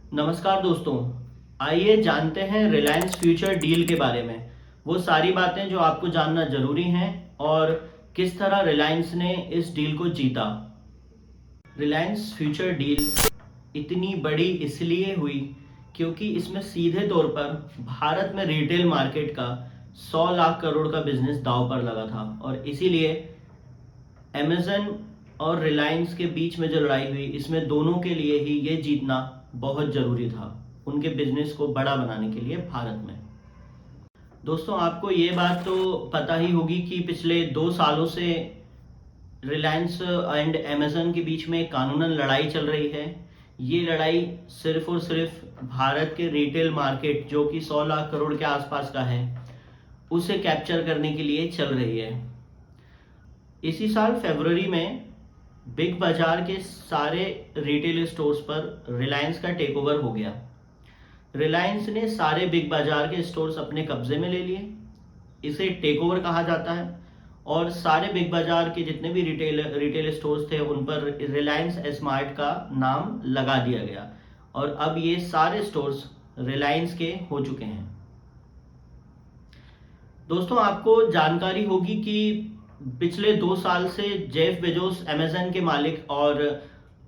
नमस्कार दोस्तों। आइए जानते हैं रिलायंस फ्यूचर डील के बारे में। वो सारी बातें जो आपको जानना जरूरी हैं और किस तरह रिलायंस ने इस डील को जीता। रिलायंस फ्यूचर डील इतनी बड़ी इसलिए हुई क्योंकि इसमें सीधे तौर पर भारत में रिटेल मार्केट का 100 लाख करोड़ का बिजनेस दांव पर लगा था और इसीलिए अमेजन और रिलायंस के बीच में जो लड़ाई हुई इसमें दोनों के लिए ही ये जीतना बहुत जरूरी था, उनके बिजनेस को बड़ा बनाने के लिए भारत में। दोस्तों, आपको ये बात तो पता ही होगी कि पिछले 2 सालों से रिलायंस एंड अमेजन के बीच में कानूनन लड़ाई चल रही है। ये लड़ाई सिर्फ और सिर्फ भारत के रिटेल मार्केट जो कि 100 लाख करोड़ के आसपास का है उसे कैप्चर करने के लिए चल रही है। इसी साल फरवरी में बिग बाजार के सारे रिटेल स्टोर्स पर रिलायंस का टेक ओवर हो गया। रिलायंस ने सारे बिग बाजार के स्टोर्स अपने कब्जे में ले लिए, इसे टेक ओवर कहा जाता है। और सारे बिग बाजार के जितने भी रिटेल स्टोर्स थे उन पर रिलायंस स्मार्ट का नाम लगा दिया गया और अब ये सारे स्टोर्स रिलायंस के हो चुके हैं। दोस्तों, आपको जानकारी होगी कि पिछले 2 साल से जेफ बेजोस अमेजन के मालिक और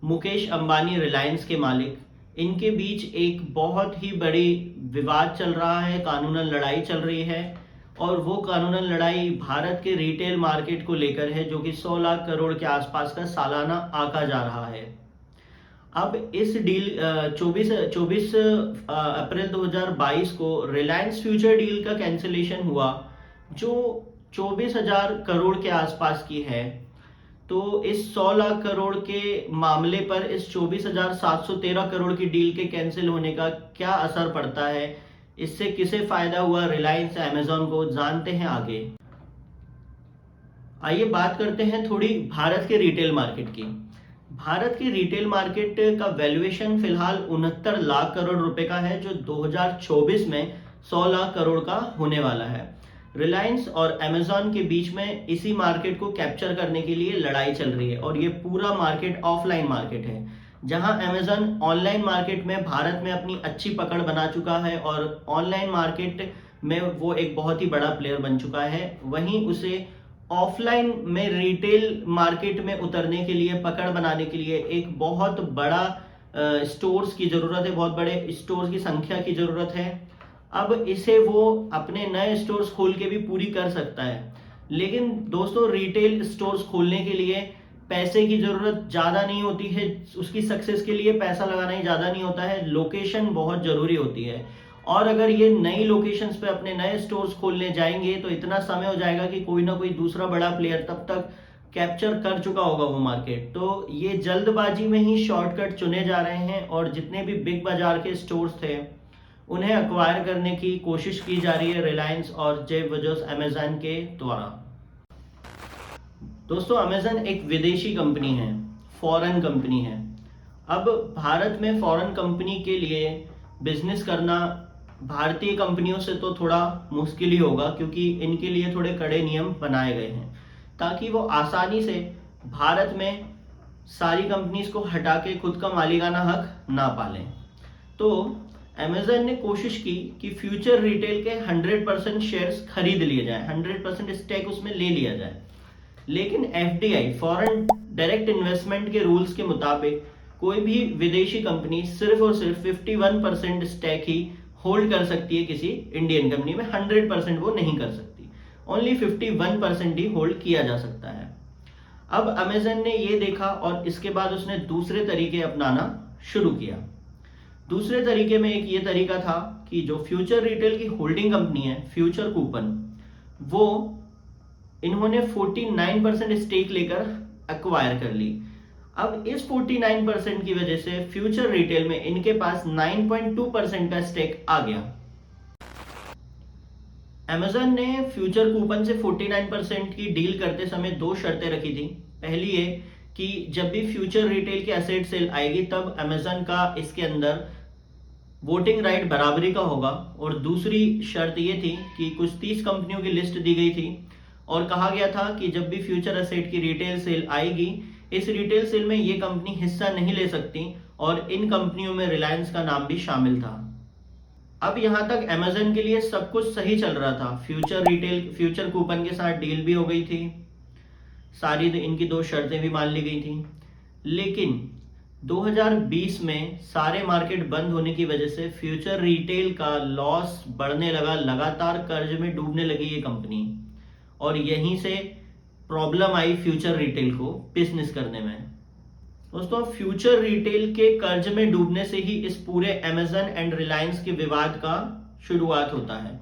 मुकेश अंबानी रिलायंस के मालिक, इनके बीच एक बहुत ही बड़ी विवाद चल रहा है, कानूनन लड़ाई चल रही है। और वो कानूनन लड़ाई भारत के रिटेल मार्केट को लेकर है जो कि 100 लाख करोड़ के आसपास का सालाना आंका जा रहा है। अब इस डील 24 अप्रैल 2022 को रिलायंस फ्यूचर डील का कैंसिलेशन हुआ जो 24,000 करोड़ के आसपास की है। तो इस 100 लाख करोड़ के मामले पर इस 24,713 करोड़ की डील के कैंसिल होने का क्या असर पड़ता है, इससे किसे फायदा हुआ, रिलायंस अमेजन को, जानते हैं आगे। आइए बात करते हैं थोड़ी भारत के रिटेल मार्केट की। भारत की रिटेल मार्केट का वैल्यूएशन फिलहाल 69 लाख करोड़ रुपए का है जो 2024 में 100 लाख करोड़ का होने वाला है। रिलायंस और अमेजॉन के बीच में इसी मार्केट को कैप्चर करने के लिए लड़ाई चल रही है और ये पूरा मार्केट ऑफलाइन मार्केट है। जहां अमेजॉन ऑनलाइन मार्केट में भारत में अपनी अच्छी पकड़ बना चुका है और ऑनलाइन मार्केट में वो एक बहुत ही बड़ा प्लेयर बन चुका है, वहीं उसे ऑफलाइन में रिटेल मार्केट में उतरने के लिए, पकड़ बनाने के लिए एक बहुत बड़ा स्टोर्स की जरूरत है, बहुत बड़े स्टोर्स की संख्या की जरूरत है। अब इसे वो अपने नए स्टोर्स खोल के भी पूरी कर सकता है। लेकिन दोस्तों, रिटेल स्टोर्स खोलने के लिए पैसे की जरूरत ज्यादा नहीं होती है, उसकी सक्सेस के लिए पैसा लगाना ही ज्यादा नहीं होता है, लोकेशन बहुत जरूरी होती है। और अगर ये नई लोकेशंस पे अपने नए स्टोर्स खोलने जाएंगे तो इतना समय हो जाएगा कि कोई ना कोई दूसरा बड़ा प्लेयर तब तक कैप्चर कर चुका होगा वो मार्केट। तो ये जल्दबाजी में ही शॉर्टकट चुने जा रहे हैं और जितने भी बिग बाजार के स्टोर्स थे उन्हें अक्वायर करने की कोशिश की जा रही है रिलायंस और जेफ बेजोस अमेजन के द्वारा। दोस्तों, अमेजन एक विदेशी कंपनी है, फॉरेन कंपनी है। अब भारत में फॉरेन कंपनी के लिए बिजनेस करना भारतीय कंपनियों से तो थोड़ा मुश्किल ही होगा क्योंकि इनके लिए थोड़े कड़े नियम बनाए गए हैं ताकि वो आसानी से भारत में सारी कंपनीज को हटा के खुद का मालिकाना हक ना पालें। तो अमेजन ने कोशिश की कि फ्यूचर रिटेल के 100% शेयर्स खरीद लिए जाएं, 100% स्टेक उसमें ले लिया जाए। लेकिन एफडीआई, फॉरेन डायरेक्ट इन्वेस्टमेंट के रूल्स के मुताबिक कोई भी विदेशी कंपनी सिर्फ और सिर्फ 51% स्टेक ही होल्ड कर सकती है किसी इंडियन कंपनी में, 100% वो नहीं कर सकती। ओनली 51% ही होल्ड किया जा सकता है। अब अमेजन ने ये देखा और इसके बाद उसने दूसरे तरीके अपनाना शुरू किया। दूसरे तरीके में एक ये तरीका था कि जो फ्यूचर रिटेल की होल्डिंग कंपनी है फ्यूचर कूपन, वो इन्होंने 49% स्टेक लेकर एक्वायर कर ली। अब इस 49% की वजह से फ्यूचर रिटेल में इनके पास 9.2% का स्टेक आ गया। अमेजन ने फ्यूचर कूपन से 49% की डील करते समय 2 शर्तें रखी थी। पहली ये कि जब भी फ्यूचर रिटेल की एसेट सेल आएगी तब अमेजन का इसके अंदर वोटिंग राइट बराबरी का होगा। और दूसरी शर्त ये थी कि कुछ 30 कंपनियों की लिस्ट दी गई थी और कहा गया था कि जब भी फ्यूचर एसेट की रिटेल सेल आएगी, इस रिटेल सेल में ये कंपनी हिस्सा नहीं ले सकती और इन कंपनियों में रिलायंस का नाम भी शामिल था। अब यहाँ तक अमेजन के लिए सब कुछ सही चल रहा था। फ्यूचर कूपन के साथ डील भी हो गई थी, सारी इनकी दो शर्तें भी मान ली गई थी। लेकिन 2020 में सारे मार्केट बंद होने की वजह से फ्यूचर रिटेल का लॉस बढ़ने लगा, लगातार कर्ज में डूबने लगी ये कंपनी, और यहीं से प्रॉब्लम आई फ्यूचर रिटेल को बिजनेस करने में। दोस्तों, फ्यूचर रिटेल के कर्ज में डूबने से ही इस पूरे अमेजन एंड रिलायंस के विवाद का शुरुआत होता है।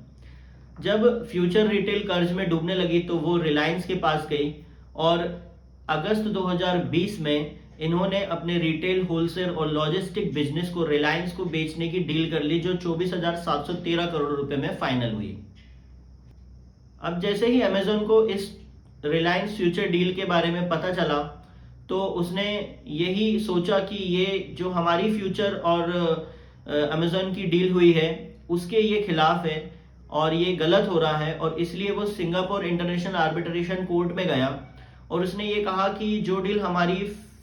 जब फ्यूचर रिटेल कर्ज में डूबने लगी तो वो रिलायंस के पास गई और अगस्त 2020 में इन्होंने अपने रिटेल, होलसेल और लॉजिस्टिक बिजनेस को रिलायंस को बेचने की डील कर ली, जो 24,713 करोड़ रुपए में फाइनल हुई। अब जैसे ही अमेजन को इस रिलायंस फ्यूचर डील के बारे में पता चला तो उसने यही सोचा कि ये जो हमारी फ्यूचर और अमेजन की डील हुई है उसके ये खिलाफ है और ये गलत हो रहा है, और इसलिए वो सिंगापुर इंटरनेशनल आर्बिट्रेशन कोर्ट में गया और उसने ये कहा कि जो डील हमारी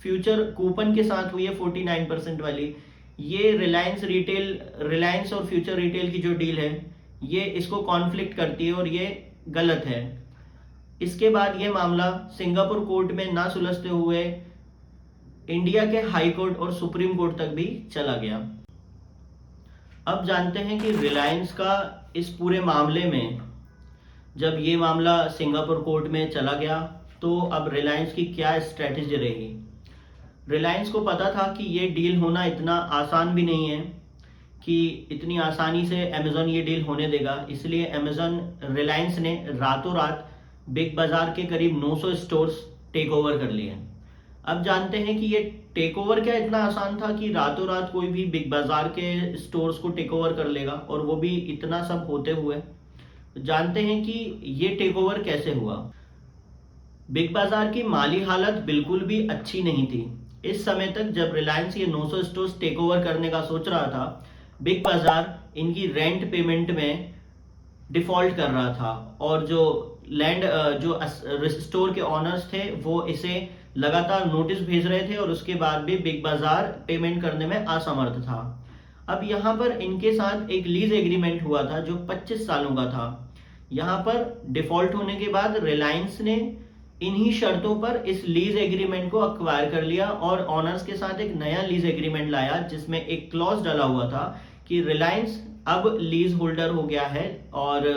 फ्यूचर कूपन के साथ हुई है 49% वाली, ये रिलायंस और फ्यूचर रिटेल की जो डील है ये इसको कॉन्फ्लिक्ट करती है और ये गलत है। इसके बाद ये मामला सिंगापुर कोर्ट में ना सुलझते हुए इंडिया के हाई कोर्ट और सुप्रीम कोर्ट तक भी चला गया। अब जानते हैं कि रिलायंस का इस पूरे मामले में जब ये मामला सिंगापुर कोर्ट में चला गया तो अब रिलायंस की क्या स्ट्रेटेजी रहेगी। रिलायंस को पता था कि ये डील होना इतना आसान भी नहीं है कि इतनी आसानी से अमेजन ये डील होने देगा, इसलिए रिलायंस ने रातों रात बिग बाजार के करीब 900 स्टोर्स टेक ओवर कर लिए। अब जानते हैं कि ये टेक ओवर क्या इतना आसान था कि रातों रात कोई भी बिग बाजार के स्टोर्स को टेक ओवर कर लेगा, और वो भी इतना सब होते हुए। जानते हैं कि ये टेक ओवर कैसे हुआ। बिग बाजार की माली हालत बिल्कुल भी अच्छी नहीं थी। इस समय तक जब रिलायंस ये 900 स्टोर्स टेक ओवर करने का सोच रहा था, बिग बाजार इनकी रेंट पेमेंट में डिफॉल्ट कर रहा था, और जो स्टोर के ऑनर्स थे वो इसे लगातार नोटिस भेज रहे थे और उसके बाद भी बिग बाजार पेमेंट करने में असमर्थ था। अब यहाँ पर इनके साथ एक लीज एग्रीमेंट हुआ था जो 25 सालों का था। यहाँ पर डिफॉल्ट होने के बाद रिलायंस ने इन्हीं शर्तों पर इस लीज एग्रीमेंट को अक्वायर कर लिया और ऑनर्स के साथ एक नया लीज एग्रीमेंट लाया जिसमें एक क्लॉज डाला हुआ था कि रिलायंस अब लीज होल्डर हो गया है और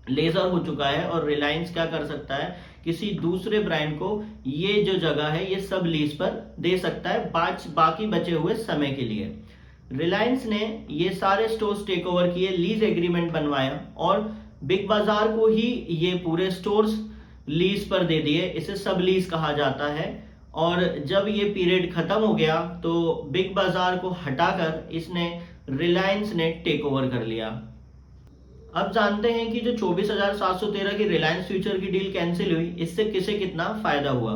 लेजर हो चुका है, और रिलायंस क्या कर सकता है, किसी दूसरे ब्रांड को ये जो जगह है ये सब लीज पर दे सकता है बाकी बचे हुए समय के लिए। रिलायंस ने ये सारे स्टोर्स टेक ओवर किए, लीज एग्रीमेंट बनवाया और बिग बाजार को ही ये पूरे स्टोर्स लीज पर दे दिए। इसे सब लीज कहा जाता है। और जब ये पीरियड खत्म हो गया तो बिग बाजार को हटाकर इसने रिलायंस ने टेक ओवर कर लिया। अब जानते हैं कि जो 24,713 की रिलायंस फ्यूचर की डील कैंसिल हुई, इससे किसे कितना फायदा हुआ।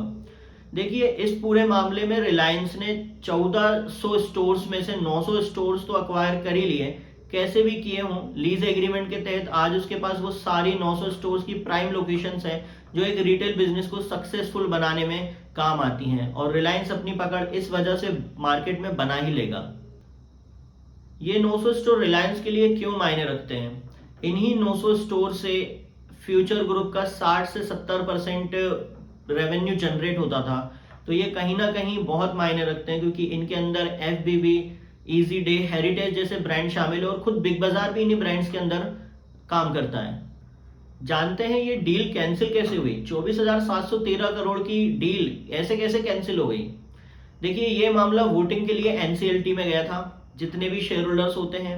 देखिए, इस पूरे मामले में रिलायंस ने 1400 स्टोर्स में से 900 स्टोर्स तो अक्वायर कर ही लिए, कैसे भी किए हों। लीज एग्रीमेंट के तहत आज उसके पास वो सारी 900 स्टोर्स की प्राइम लोकेशंस हैं जो एक रिटेल बिजनेस को सक्सेसफुल बनाने में काम आती हैं, और रिलायंस अपनी पकड़ इस वजह से मार्केट में बना ही लेगा। ये 900 स्टोर रिलायंस के लिए क्यों मायने रखते हैं? इन्हीं 900 स्टोर से फ्यूचर ग्रुप का 60 से 70% रेवेन्यू जनरेट होता था, तो ये कहीं ना कहीं बहुत मायने रखते हैं क्योंकि इनके अंदर एफबीबी, इजी डे, हेरिटेज जैसे ब्रांड शामिल है और खुद बिग बाजार भी इन्हीं ब्रांड्स के अंदर काम करता है। जानते हैं ये डील कैंसिल कैसे हुई? 24,713 करोड़ की डील ऐसे कैसे कैंसिल हो गई? देखिए, ये मामला वोटिंग के लिए एनसीएलटी में गया था। जितने भी शेयर होल्डर्स होते हैं,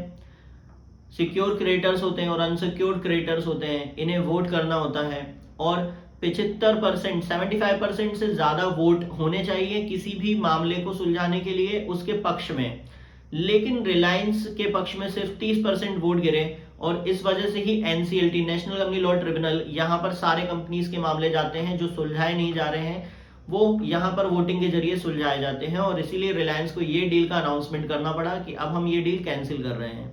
सिक्योर क्रेडिटर्स होते हैं और अनसिक्योर्ड क्रेडिटर्स होते हैं, इन्हें वोट करना होता है और 75%, 75% से ज्यादा वोट होने चाहिए किसी भी मामले को सुलझाने के लिए उसके पक्ष में। लेकिन रिलायंस के पक्ष में सिर्फ 30% वोट गिरे और इस वजह से ही NCLT, national company law tribunal, यहाँ पर सारे कंपनीज के मामले जाते हैं जो सुलझाए नहीं जा रहे हैं, वो यहाँ पर वोटिंग के जरिए सुलझाए जाते हैं। और इसीलिए रिलायंस को ये डील का अनाउंसमेंट करना पड़ा कि अब हम ये डील कैंसिल कर रहे हैं।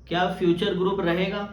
क्या फ्यूचर ग्रुप रहेगा?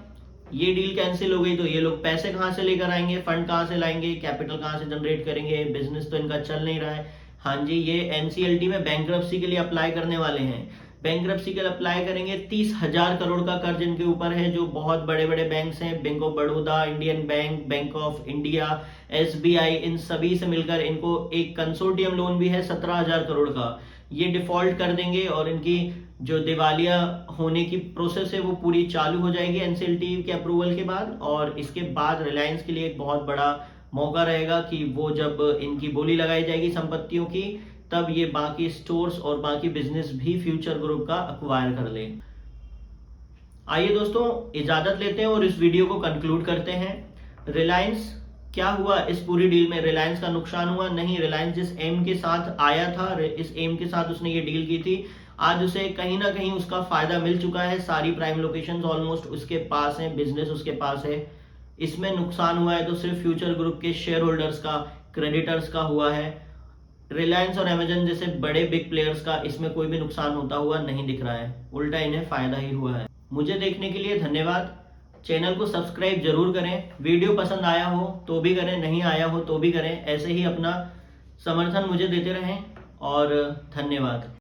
ये डील कैंसिल हो गई तो ये लोग पैसे कहां से लेकर आएंगे, फंड कहां से लाएंगे, कैपिटल कहां से जनरेट करेंगे? बिजनेस तो इनका चल नहीं रहा है। हाँ जी, ये एनसीएलटी में बैंक्रप्सी के लिए अप्लाई करने वाले हैं। बैंक्रप्सी के लिए अप्लाई करेंगे, 30,000 करोड़ का कर्ज इनके ऊपर है, जो बहुत बड़े बड़े बैंक्स हैं, bank of Baroda, Indian bank, bank of India, SBI, इन सभी से मिलकर इनको एक कंसोर्टियम लोन भी है 17,000 करोड़ का। ये डिफॉल्ट कर देंगे और इनकी जो दिवालिया होने की प्रोसेस है वो पूरी चालू हो जाएगी एनसीएलटी के अप्रूवल के बाद। और इसके बाद रिलायंस के लिए एक बहुत बड़ा मौका रहेगा कि वो जब इनकी बोली लगाई जाएगी संपत्तियों की, तब ये बाकी स्टोर्स और बाकी बिजनेस भी फ्यूचर ग्रुप का अक्वायर कर ले। आइए दोस्तों, इजाजत लेते हैं और इस वीडियो को कंक्लूड करते हैं। रिलायंस क्या हुआ इस पूरी डील में? रिलायंस का नुकसान हुआ? नहीं। रिलायंस जिस एम के साथ आया था, इस एम के साथ उसने ये डील की थी, आज उसे कहीं ना कहीं उसका फायदा मिल चुका है। सारी प्राइम लोकेशंस ऑलमोस्ट उसके पास हैं, बिजनेस उसके पास है। इसमें नुकसान हुआ है तो सिर्फ फ्यूचर ग्रुप के शेयर होल्डर्स का, क्रेडिटर्स का हुआ है। रिलायंस और अमेजन जैसे बड़े बिग प्लेयर्स का इसमें कोई भी नुकसान होता हुआ नहीं दिख रहा है, उल्टा इन्हें फायदा ही हुआ है। मुझे देखने के लिए धन्यवाद। चैनल को सब्सक्राइब जरूर करें। वीडियो पसंद आया हो तो भी करें, नहीं आया हो तो भी करें। ऐसे ही अपना समर्थन मुझे देते रहें और धन्यवाद।